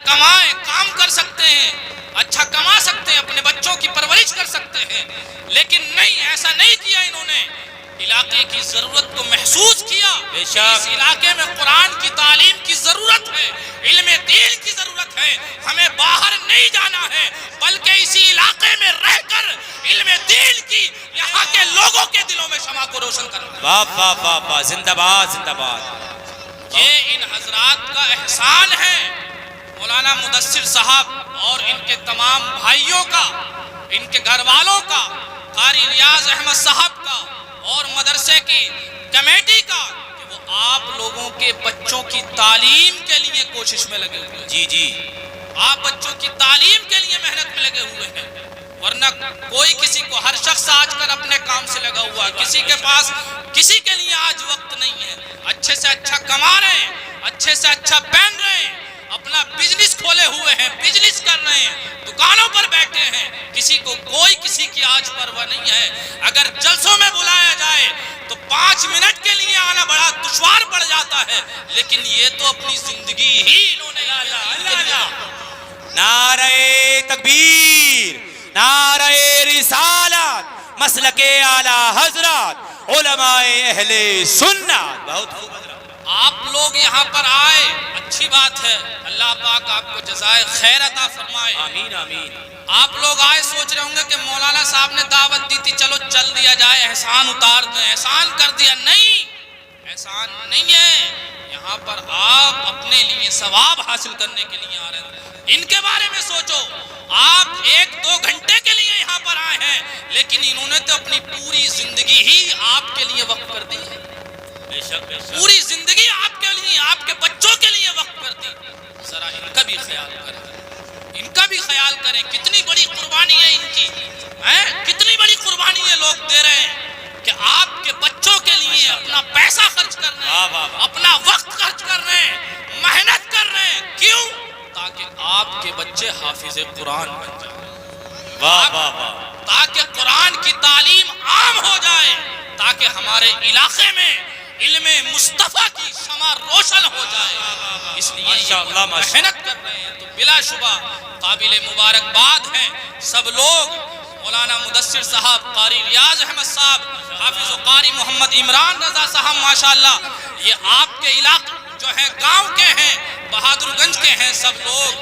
کمائیں، کام کر سکتے ہیں، اچھا کما سکتے ہیں، اپنے بچوں کی پرورش کر سکتے ہیں، لیکن نہیں، ایسا نہیں کیا انہوں نے۔ علاقے کی ضرورت کو محسوس کیا کہ اس علاقے میں قرآن کی تعلیم کی ضرورت ہے، علم دین کی ضرورت ہے، ہمیں باہر نہیں جانا ہے بلکہ اسی علاقے میں رہ کر علم دین کی یہاں کے لوگوں کے دلوں میں شمع کو روشن کرنا ہے۔ واہ واہ واہ واہ، زندہ باد زندہ باد۔ یہ ان حضرات کا احسان ہے، مولانا مدثر صاحب اور ان کے تمام بھائیوں کا، ان کے گھر والوں کا، قاری ریاض احمد صاحب کا اور مدرسے کی کمیٹی کا، کہ وہ آپ لوگوں کے بچوں کی تعلیم کے لیے کوشش میں لگے ہوئے ہیں۔ جی جی، آپ بچوں کی تعلیم کے لیے محنت میں لگے ہوئے ہیں، ورنہ کوئی کسی کو، ہر شخص آج کل اپنے کام سے لگا ہوا ہے، کسی کے پاس کسی کے لیے آج وقت نہیں ہے، اچھے سے اچھا کما رہے ہیں، اچھے سے اچھا پہن رہے ہیں، اپنا بزنس کھولے ہوئے ہیں، بزنس کر رہے ہیں، دکانوں پر بیٹھے ہیں، کسی کو کوئی کسی کی آج پرواہ نہیں ہے۔ اگر جلسوں میں بلایا جائے تو 5 منٹ کے لیے آنا بڑا دشوار پڑ جاتا ہے، لیکن یہ تو اپنی زندگی ہی انہوں نے نعرہ تکبیر، نعرہ رسالت، مسلک اعلی حضرات، علماء اہل سنت۔ بہت خوب حضرات، آپ لوگ یہاں پر آئے، اچھی بات ہے، اللہ پاک آپ کو جزائے خیر عطا فرمائے۔ آمین آمین۔ آپ لوگ آئے سوچ رہے ہوں گے کہ مولانا صاحب نے دعوت دی تھی، چلو چل دیا جائے، احسان اتار دیں، احسان کر دیا۔ نہیں، احسان نہیں ہے، یہاں پر آپ اپنے لیے ثواب حاصل کرنے کے لیے آ رہے ہیں۔ ان کے بارے میں سوچو، آپ 1-2 گھنٹے کے لیے یہاں پر آئے ہیں، لیکن انہوں نے تو اپنی پوری زندگی ہی آپ کے لیے وقف کر دی ہے، بے شک بے شک۔ پوری زندگی آپ کے لیے، آپ کے بچوں کے لیے وقف کر دی۔ ذرا ان کا بھی خیال کریں، ان کا بھی خیال کریں، کتنی بڑی قربانی ہے ان کی، کتنی بڑی قربانی یہ لوگ دے رہے ہیں کہ آپ کے بچوں کے لیے اپنا پیسہ خرچ کر رہے ہیں، اپنا وقت خرچ کر رہے ہیں، محنت کر رہے ہیں۔ کیوں؟ تاکہ آپ کے بچے حافظ قرآن بن جائیں، واہ واہ واہ، تاکہ قرآن کی تعلیم عام ہو جائے، تاکہ ہمارے علاقے میں علم مصطفیٰ کی شمع روشن ہو جائے۔ اس لیے ماشاءاللہ محنت کر رہے ہیں، تو بلا شبہ قابل مبارکباد ہیں سب لوگ۔ مولانا مدثر صاحب، قاری ریاض احمد صاحب، حافظ و قاری محمد عمران رضا صاحب، ماشاءاللہ یہ آپ کے علاقے جو ہیں، گاؤں کے ہیں، بہادر گنج کے ہیں، سب لوگ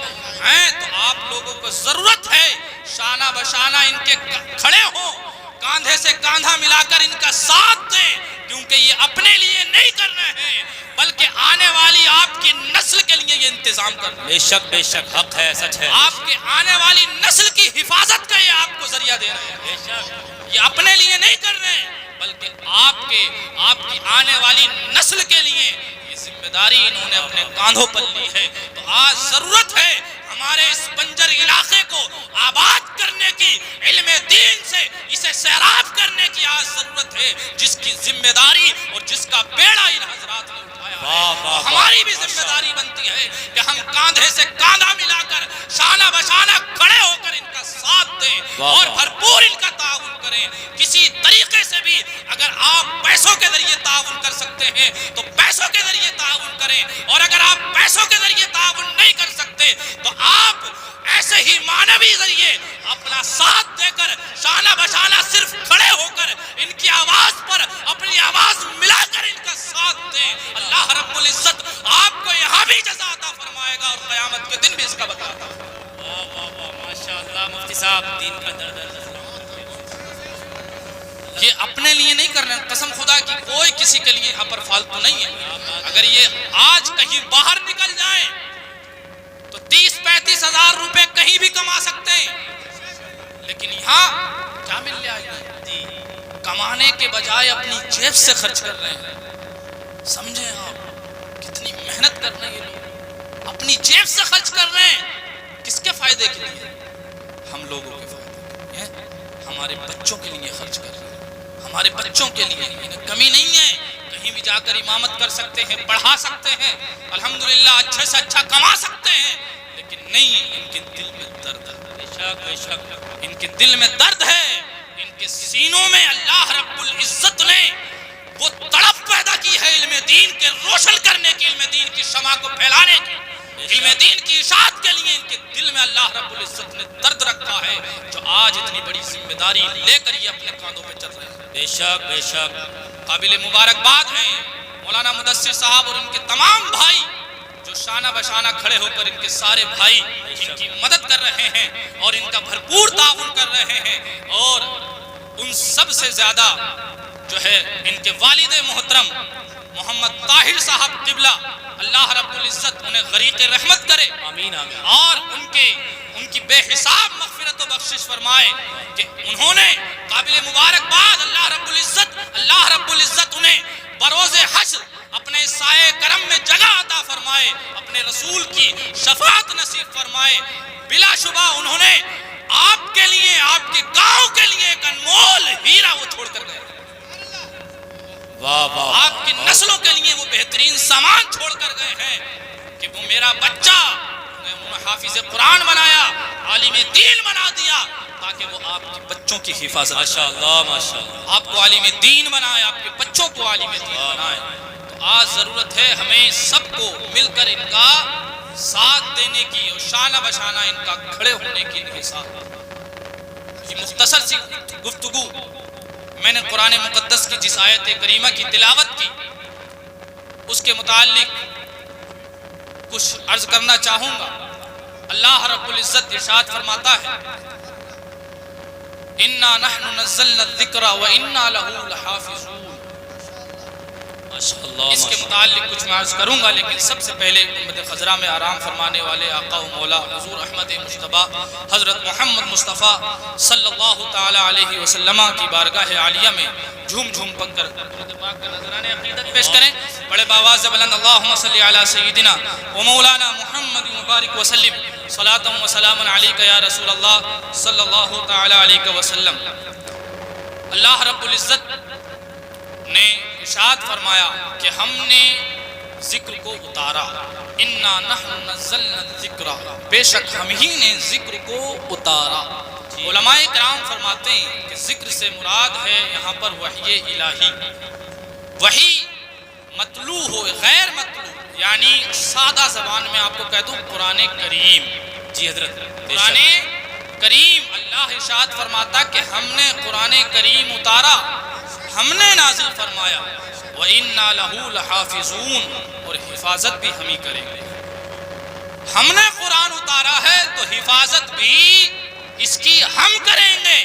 ہیں، تو آپ لوگوں کو ضرورت ہے شانہ بشانہ ان کے کھڑے ہوں، کاندھے سے کاندھا ملا کر ان کا ساتھ دیں، کیونکہ یہ اپنے لیے نہیں کر رہے ہیں بلکہ آنے والی آپ کی نسل کے لیے یہ انتظام کر رہے ہیں۔ بے شک بے شک، حق ہے، سچ ہے۔ آپ کے آنے والی نسل کی حفاظت کا یہ آپ کو ذریعہ دے رہے ہیں، بے شک، یہ اپنے لیے نہیں کر رہے ہیں بلکہ آپ کی آنے والی نسل کے لیے یہ ذمہ داری انہوں نے اپنے کاندھوں پر لی ہے۔ تو آج ضرورت ہے ہمارے اس بنجر علاقے کو آباد کرنے کی، علم دین سے اسے سیراب کرنے کی آج ضرورت ہے، جس کی ذمہ داری اور جس کا بیڑا ان حضرات نے اٹھایا ہے۔ ہماری بھی ذمہ داری بنتی ہے کہ ہم کاندھے سے کاندھا ملا کر شانہ بشانہ کھڑے ہو کر ان کا ساتھ دیں اور بھرپور ان کا تعاون کریں۔ کسی طریقے سے بھی اگر آپ پیسوں کے ذریعے تعاون کر سکتے ہیں تو پیسوں کے ذریعے تعاون کریں، اور اگر آپ پیسوں کے ذریعے تعاون نہیں کر سکتے تو آپ ایسے ہی معنوی ذریعے اپنا ساتھ دے کر شانہ بشانہ صرف کھڑے ہو کر ان کی آواز پر اپنی آواز ملا کر ان کا ساتھ دیں۔ اللہ رب العزت آپ کو یہاں بھی جزا عطا فرمائے گا اور قیامت کے دن بھی اس کا بدلہ عطا فرمائے گا۔ واہ واہ واہ، ماشاءاللہ مفتی صاحب، دین کا درد ہے۔ یہ اپنے لیے نہیں کر رہے ہیں، قسم خدا کی کوئی کسی کے لیے یہاں پر فالتو نہیں ہے۔ اگر یہ آج کہیں باہر نکل جائیں تو 30-35 ہزار روپے کہیں بھی کما سکتے ہیں، لیکن یہاں کیا مل رہا ہے؟ کمانے کے بجائے اپنی جیب سے خرچ کر رہے ہیں۔ سمجھیں آپ کتنی محنت کر رہے ہیں یہ لوگ، اپنی جیب سے خرچ کر رہے ہیں۔ کس کے فائدے کے لیے؟ ہم لوگوں کے فائدے کے لیے، ہمارے بچوں کے لیے خرچ کر رہے ہیں، ہمارے بچوں کے لیے۔ انہیں کمی نہیں ہے، کہیں بھی جا کر امامت کر سکتے ہیں، پڑھا سکتے ہیں، الحمدللہ اچھے سے اچھا کما سکتے ہیں، لیکن نہیں، ان کے دل میں درد ہے۔ بے شک بے شک، ان کے دل میں درد ہے، ان کے سینوں میں اللہ رب العزت نے وہ تڑپ پیدا کی ہے علم دین کے روشن کرنے کی، علم دین کی شمع کو پھیلانے کی، علم دین کی اشاعت کے لیے۔ اللہ رب العزت نے درد رکھا ہے جو آج اتنی بڑی ذمہ داری لے کر یہ اپنے کاندھوں پہ چل رہے ہیں. بے شک بے شک. قابل مبارکباد ہیں مولانا مدثر صاحب اور ان کے تمام بھائی جو شانہ بشانہ کھڑے ہو کر ان کے سارے بھائی ان کی مدد کر رہے ہیں اور ان کا بھرپور تعاون کر رہے ہیں. اور ان سب سے زیادہ جو ہے ان کے والد محترم محمد طاہر صاحب قبلہ اللہ رب العزت انہیں غریق رحمت کرے آمین آمین. اور ان کی بے حساب مغفرت و بخشش فرمائے کہ انہوں نے قابل مبارکباد اللہ رب العزت انہیں بروز حشر اپنے سائے کرم میں جگہ عطا فرمائے, اپنے رسول کی شفاعت نصیب فرمائے. بلا شبہ انہوں نے آپ کے لیے, آپ کے گاؤں کے لیے ایک انمول ہیرا وہ چھوڑ کر گئے. واہ واہ. آپ کی نسلوں کے لیے وہ بہترین سامان چھوڑ کر گئے ہیں کہ وہ میرا بچہ انہیں حافظ قرآن بنایا, عالم دین بنا دیا تاکہ وہ آپ کے بچوں کی حفاظت ماشاءاللہ ماشاءاللہ. آپ کو عالم دین بنائے, آپ کے بچوں کو عالم دین بنائے. تو آج ضرورت ہے ہمیں سب کو مل کر ان کا ساتھ دینے کی اور شانہ بشانہ ان کا کھڑے ہونے کے لیے ساتھ. یہ مختصر سی گفتگو میں نے قرآن مقدس کی جس آیت کریمہ کی تلاوت کی اس کے متعلق کچھ عرض کرنا چاہوں گا. اللہ رب العزت ارشاد فرماتا ہے اِنَّا نَحْنُ نَزَّلْنَا الذِّكْرَ وَإِنَّا لَهُ لَحَافِظُونَ. ماشاءاللہ. اس کے متعلق کچھ میں عرض کروں گا, لیکن سب سے پہلے امت خضرا میں آرام فرمانے والے آقا و مولا حضور احمد مجتبیٰ حضرت محمد مصطفیٰ صلی اللہ تعالی علیہ وسلم کی بارگاہ عالیہ میں جھوم جھوم پک کر پاک کا نذرانِ عقیدت پیش کریں. بڑے باواز بلند اللہم صلی علی سیدنا و مولانا محمد مبارک وسلم صلاۃ و سلام علیک یا رسول اللہ صلی اللہ تعالی علیہ وسلم. اللہ رب العزت نے ارشاد فرمایا کہ ہم نے ذکر کو اتارا. اِنَّا نَحْنُ نَزَّلْنَا الذِّكْرَ, بے شک ہم ہی نے ذکر کو اتارا. علماء کرام فرماتے ہیں کہ ذکر سے مراد ہے یہاں پر وحی الہی. وحی مطلوع ہو غیر مطلوع, یعنی سادہ زبان میں آپ کو کہہ دوں قرآن کریم. جی حضرت. قرآن کریم اللہ ارشاد فرماتا کہ ہم نے قرآن کریم اتارا, ہم نے نازل فرمایا. وَإِنَّا لَهُ لَحَافِظُونَ, اور حفاظت بھی ہم ہی کریں گے. ہم نے قرآن اتارا ہے تو حفاظت بھی اس کی ہم کریں گے.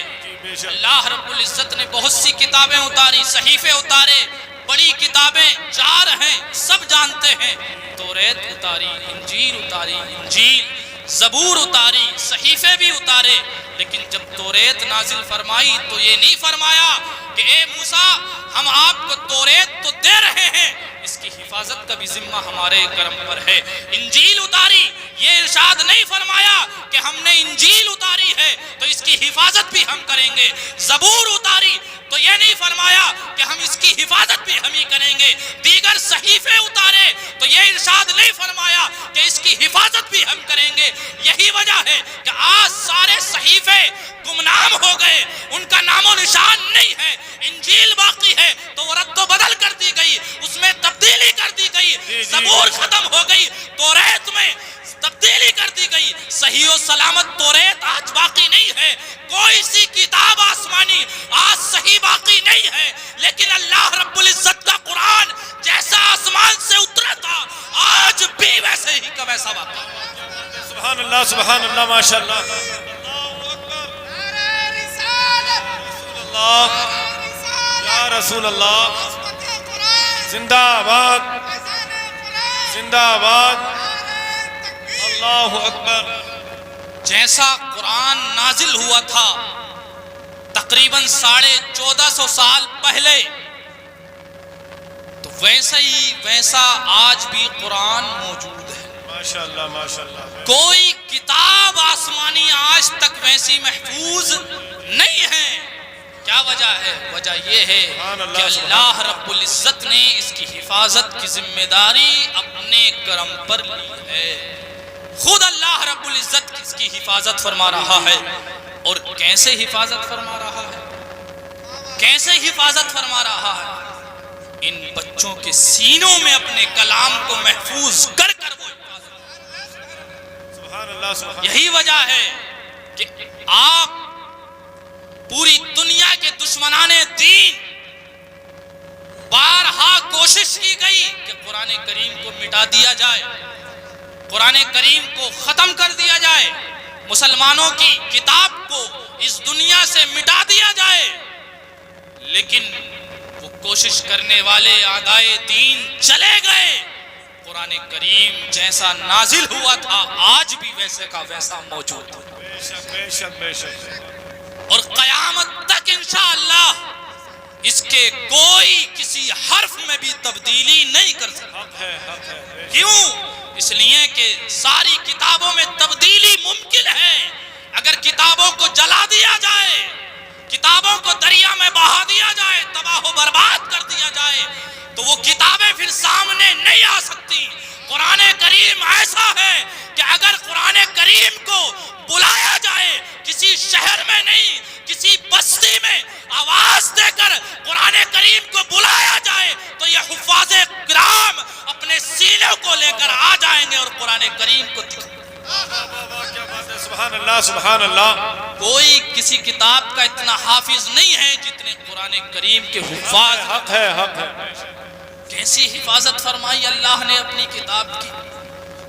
اللہ رب العزت نے بہت سی کتابیں اتاری, صحیفے اتارے, بڑی کتابیں 4 ہیں سب جانتے ہیں. توریت اتاری, انجیل اتاری, انجیل زبور اتاری, صحیفے بھی اتارے. لیکن جب توریت نازل فرمائی تو یہ نہیں فرمایا کہ اے موسیٰ ہم آپ کو توریت تو دے رہے ہیں, اس کی حفاظت کا بھی ذمہ ہمارے کرم پر ہے. انجیل اتاری, یہ ارشاد نہیں فرمایا کہ ہم نے انجیل اتاری ہے تو اس کی حفاظت بھی ہم کریں گے. زبور اتاری تو یہ نہیں فرمایا کہ ہم اس کی حفاظت بھی ہم ہی کریں گے. دیگر صحیفے اتارے تو یہ ارشاد نہیں فرمایا کہ اس کی حفاظت بھی ہم کریں گے. یہی وجہ ہے کہ آج سارے صحیفے گمنام ہو گئے, ان کا نام و نشان نہیں ہے. انجیل باقی ہے تو وہ رد و بدل کر دی گئی, اس میں تبدیلی کر دی گئی. زبور ختم ہو گئی, توریت میں تبدیلی کر دی گئی. صحیح و سلامت توریت آج باقی نہیں ہے. کوئی سی کتاب آسمانی آج صحیح باقی نہیں ہے, لیکن اللہ رب العزت کا قرآن جیسا آسمان سے اترا تھا آج بھی ویسے ہی کا ویسا باقی. سبحان اللہ سبحان اللہ ماشاءاللہ. یا رسول اللہ, زندہ آباد زندہ آباد, اللہ اکبر. جیسا قرآن نازل ہوا تھا تقریباً 1450 سال پہلے, تو ویسا آج بھی قرآن موجود ہے. ماشاءاللہ ماشاءاللہ. کوئی کتاب آسمانی آج تک ویسی محفوظ نہیں ہے. کیا وجہ ہے؟ وجہ یہ ہے کہ اللہ رب العزت نے اس کی حفاظت کی ذمہ داری اپنے کرم پر لی ہے. خود اللہ رب العزت اس کی حفاظت فرما رہا ہے. اور کیسے حفاظت فرما رہا ہے؟ کیسے حفاظت فرما رہا ہے؟ ان بچوں کے سینوں میں اپنے کلام کو محفوظ کر کر وہ سبحان اللہ سبحان یہی وجہ ہے کہ آپ پوری دنیا کے دشمنان دین بارہا کوشش کی گئی کہ قرآن کریم کو مٹا دیا جائے، قرآن کریم کو ختم کر دیا جائے، مسلمانوں کی کتاب کو اس دنیا سے مٹا دیا جائے، لیکن وہ کوشش کرنے والے اعدائے دین چلے گئے۔ قرآن کریم جیسا نازل ہوا تھا آج بھی ویسے کا ویسا موجود ہے، بے شک بے شک بے شک، اور قیامت تک انشاءاللہ اس کے کوئی کسی حرف میں بھی تبدیلی نہیں کر سکتا۔ حق ہے حق ہے، بے شک۔ کیوں؟ اس لیے کہ ساری کتابوں میں تبدیلی ممکن ہے۔ اگر کتابوں کو جلا دیا جائے، کتابوں کو دریا میں بہا دیا جائے، تباہ و برباد کر دیا جائے، تو وہ کتابیں پھر سامنے نہیں آ سکتی۔ قرآن کریم ایسا ہے کہ اگر قرآن کریم کو بلایا جائے، کسی شہر میں نہیں، کسی بستی میں آواز دے کر قرآن کریم کو بلایا جائے، تو یہ حفاظ کرام اپنے سینے کو لے کر آ جائیں گے اور قرآن کریم کو کیا بات ہے، سبحان اللہ سبحان اللہ۔ کوئی کسی کتاب کا اتنا حافظ نہیں ہے جتنے قرآن کریم کے حفاظ۔ حق ہے حق ہے، کیسی حفاظت فرمائی اللہ نے اپنی کتاب کی۔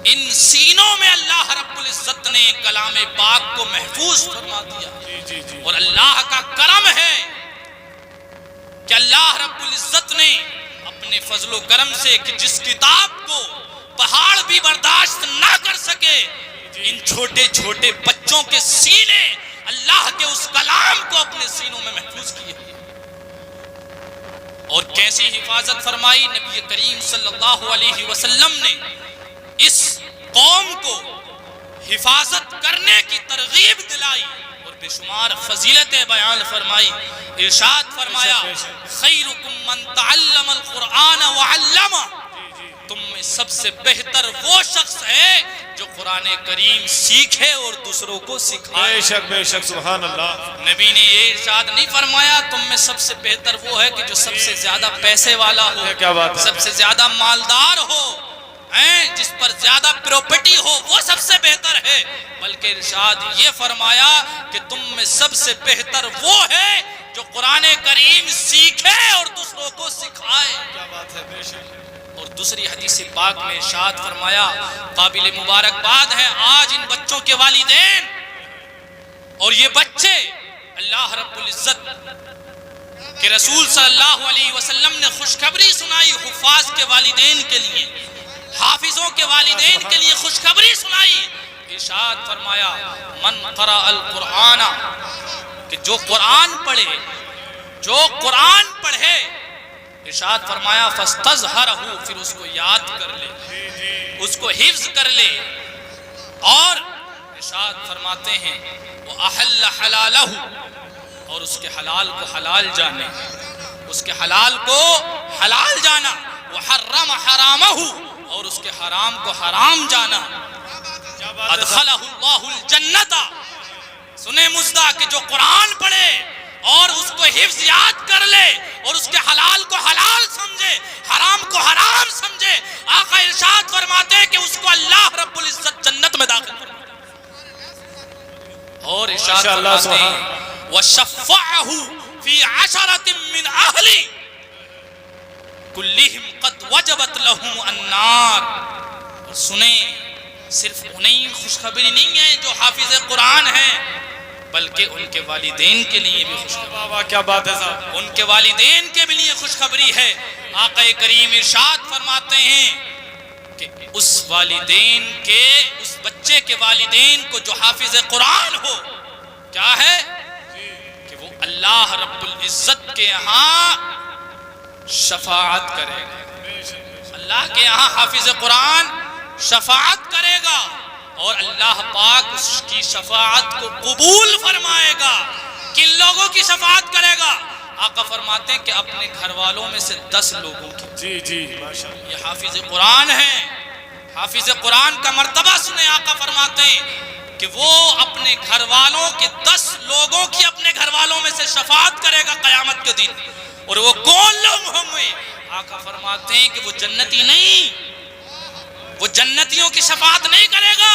ان سینوں میں اللہ رب العزت نے کلام پاک کو محفوظ فرما دیا، جی جی جی، اور اللہ کا کرم ہے کہ اللہ رب العزت نے اپنے فضل و کرم سے کہ جس کتاب کو پہاڑ بھی برداشت نہ کر سکے، ان چھوٹے چھوٹے بچوں کے سینے اللہ کے اس کلام کو اپنے سینوں میں محفوظ کیے۔ اور کیسی حفاظت فرمائی نبی کریم صلی اللہ علیہ وسلم نے اس قوم کو حفاظت کرنے کی ترغیب دلائی اور بے شمار فضیلتیں بیان فرمائی۔ ارشاد فرمایا خیرکم من تعلم القرآن وعلمہ، تم میں سب سے بہتر وہ شخص ہے جو قرآن کریم سیکھے اور دوسروں کو سکھائے۔ بے شک بے شک، سبحان اللہ۔ نبی نے یہ ارشاد نہیں فرمایا تم میں سب سے بہتر وہ ہے کہ جو سب سے زیادہ پیسے والا ہو، کیا بات ہے، سب سے زیادہ مالدار ہو، جس پر زیادہ پراپرٹی ہو، وہ سب سے بہتر ہے، بلکہ ارشاد یہ فرمایا کہ تم میں سب سے بہتر وہ ہے جو قرآن کریم سیکھے اور دوسروں کو سکھائے۔ کیا بات ہے، بے شک۔ اور دوسری حدیث پاک میں ارشاد فرمایا قابل مبارکباد ہے آج ان بچوں کے والدین، اور یہ بچے اللہ رب العزت کے رسول صلی اللہ علیہ وسلم نے خوشخبری سنائی حفاظ کے والدین کے لیے، حافظوں کے والدین کے لیے خوشخبری سنائی۔ ارشاد فرمایا من قرأ القرآن، کہ جو قرآن پڑھے، جو قرآن پڑھے، ارشاد فرمایا فاستظہرہ، پھر اس کو یاد کر لے، اس کو حفظ کر لے، اور ارشاد فرماتے ہیں وَأَحَلَّ حَلَالَهُ، اور اس کے حلال کو حلال جانے، اس کے حلال کو حلال جانا، وَحَرَّمَ حَرَامَهُ، اور اس کے حرام کو حرام جانا، ادخلہ اللہ الجنت۔ سنیں مزدہ کہ جو قرآن پڑھے اور اس کو حفظ یاد کر لے اور اس کے حلال کو حلال سمجھے، حرام کو حرام سمجھے، آقا ارشاد فرماتے ہیں کہ اس کو اللہ رب العزت جنت میں داخل کرے۔ اور ارشاد فرماتے ہیں وَشَفَّعَهُ فِي عَشَرَةٍ مِّنْ أَهْلِ كُلِّهِمْ قَدْ وَجَبَتْ لَهُمُ النَّارِ۔ اور سنیں صرف انہیں خوشخبری نہیں ہے جو حافظ قرآن ہیں، بلکہ ان کے والدین کے لیے بھی خوشخبری، کیا بات ہے صاحب، ان کے والدین کے بھی لیے خوشخبری ہے۔ آقا کریم ارشاد فرماتے ہیں کہ اس والدین کے، اس بچے کے والدین کو جو حافظ قرآن ہو، کیا ہے کہ وہ اللہ رب العزت کے یہاں شفاعت کرے گا، اللہ کے یہاں حافظ قرآن شفاعت کرے گا، اور اللہ پاک اس کی شفاعت کو قبول فرمائے گا۔ کن لوگوں کی شفاعت کرے گا؟ آقا فرماتے ہیں کہ اپنے گھر والوں میں سے 10 لوگوں کی۔ جی جی ماشاءاللہ، یہ حافظ قرآن ہے، حافظ قرآن کا مرتبہ سنیں۔ آقا فرماتے ہیں کہ وہ اپنے گھر والوں کے 10 لوگوں کی اپنے گھر والوں میں سے شفاعت کرے گا قیامت کے دن۔ اور وہ کون لوگ ہوں گے؟ آقا فرماتے ہیں کہ وہ جنتی نہیں، وہ جنتیوں کی شفاعت نہیں کرے گا،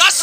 10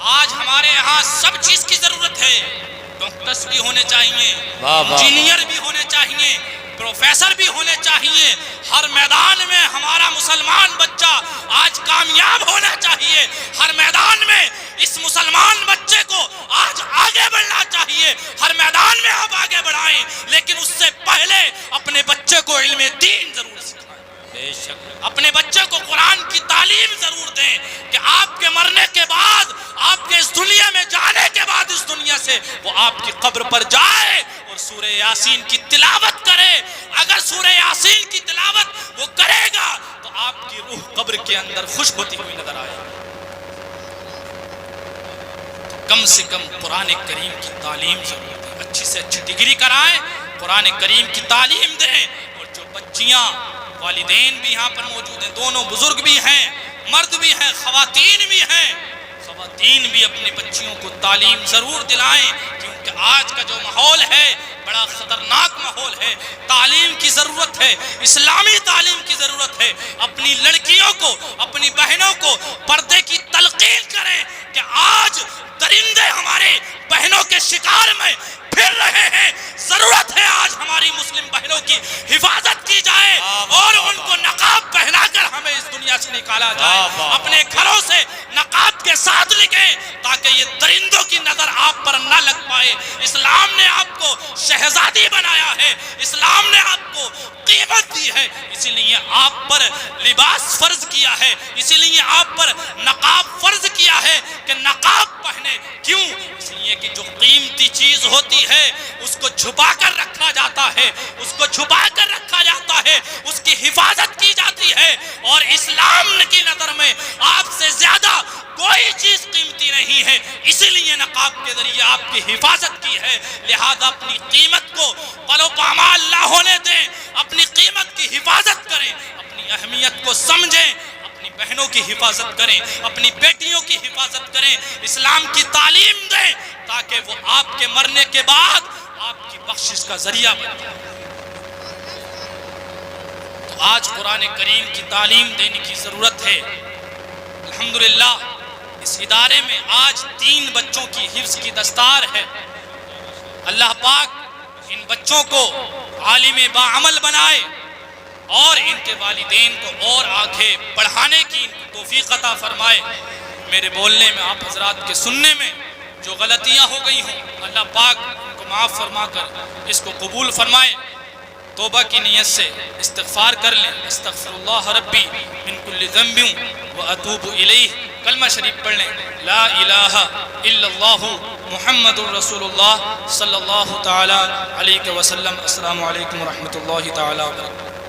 آج ہمارے یہاں سب چیز کی ضرورت ہے، ڈاکٹرز بھی ہونے چاہیے، واہ واہ۔ انجینئر بھی ہونے چاہیے، پروفیسر بھی ہونے چاہیے، ہر میدان میں ہمارا مسلمان بچہ آج کامیاب ہونا چاہیے، ہر میدان میں اس مسلمان بچے کو آج آگے بڑھنا چاہیے، ہر میدان میں آپ آگے بڑھائیں، لیکن اس سے پہلے اپنے بچے کو علم دین ضرور سکھائیں، بے شک۔ اپنے بچے کو قرآن کی تعلیم ضرور دیں کہ آپ کے مرنے کے بعد، آپ کے اس دنیا میں جانے کے بعد اس دنیا سے وہ آپ کی قبر پر جائے اور سورہ یاسین کی تلاوت کرے۔ اگر سورہ یاسین کی تلاوت وہ کرے گا تو آپ کی روح قبر کے اندر خوش ہوتی ہوئی نظر آئے گی۔ کم سے کم قرآن کریم کی تعلیم ضرور دیں، اچھی سے اچھی ڈگری کرائیں، قرآن کریم کی تعلیم دیں۔ اور جو بچیاں، والدین بھی یہاں پر موجود ہیں، دونوں بزرگ بھی ہیں، مرد بھی ہیں، خواتین بھی ہیں، خواتین بھی اپنی بچیوں کو تعلیم ضرور دلائیں، کیونکہ آج کا جو ماحول ہے بڑا خطرناک ماحول ہے، تعلیم کی ضرورت ہے، اسلامی تعلیم کی ضرورت ہے۔ اپنی لڑکیوں کو، اپنی بہنوں کو پردے کی تلقین کریں کہ آج درندے ہمارے بہنوں کے شکار میں پھر رہے ہیں، ضرورت ہے آج ہماری مسلم بہنوں کی حفاظت کی جائے اور ان کو نقاب پہنا کر ہمیں اس دنیا سے نکالا جائے، اپنے گھروں سے نقاب کے ساتھ نکلیں تاکہ یہ درندوں کی نظر آپ پر نہ لگ پائے۔ اسلام نے آپ کو شہزادی بنایا ہے، اسلام نے آپ کو قیمت دی ہے، اسی لیے آپ پر لباس فرض کیا ہے، اسی لیے آپ پر نقاب فرض کیا ہے کہ نقاب پہنے۔ کیوں؟ اس لیے کہ جو قیمتی چیز ہوتی ہے اس کو چھپا کر رکھا جاتا ہے، اس کو چھپا کر رکھا جاتا ہے، اس کی حفاظت کی جاتی ہے، اور اسلام کی نظر میں آپ سے زیادہ کوئی چیز قیمتی نہیں ہے، اسی لیے نقاب کے ذریعے آپ کی حفاظت کی ہے۔ لہذا اپنی قیمت کو پلو پامال نہ ہونے دیں، اپنی قیمت کی حفاظت کریں، اپنی اہمیت کو سمجھیں، اپنی بہنوں کی حفاظت کریں، اپنی بیٹیوں کی حفاظت کریں، اسلام کی تعلیم دیں تاکہ وہ آپ کے مرنے کے بعد آپ کی بخشش کا ذریعہ بن جائے۔ تو آج قرآن کریم کی تعلیم دینے کی ضرورت ہے۔ الحمدللہ اس ادارے میں آج 3 بچوں کی حفظ کی دستار ہے۔ اللہ پاک ان بچوں کو عالم باعمل بنائے اور ان کے والدین کو اور آگے بڑھانے کی توفیق عطا فرمائے۔ میرے بولنے میں، آپ حضرات کے سننے میں جو غلطیاں ہو گئی ہوں، اللہ پاک ان کو معاف فرما کر اس کو قبول فرمائے۔ توبہ کی نیت سے استغفار کر لیں، استغفر اللہ ربی من کل ذنب واتوب الیہ۔ کلمہ شریف پڑھ لیں، لا الہ الا اللہ محمد رسول اللہ صلی اللہ تعالی علیہ وسلم۔ السلام علیکم ورحمۃ اللہ تعالی وبرکاتہ۔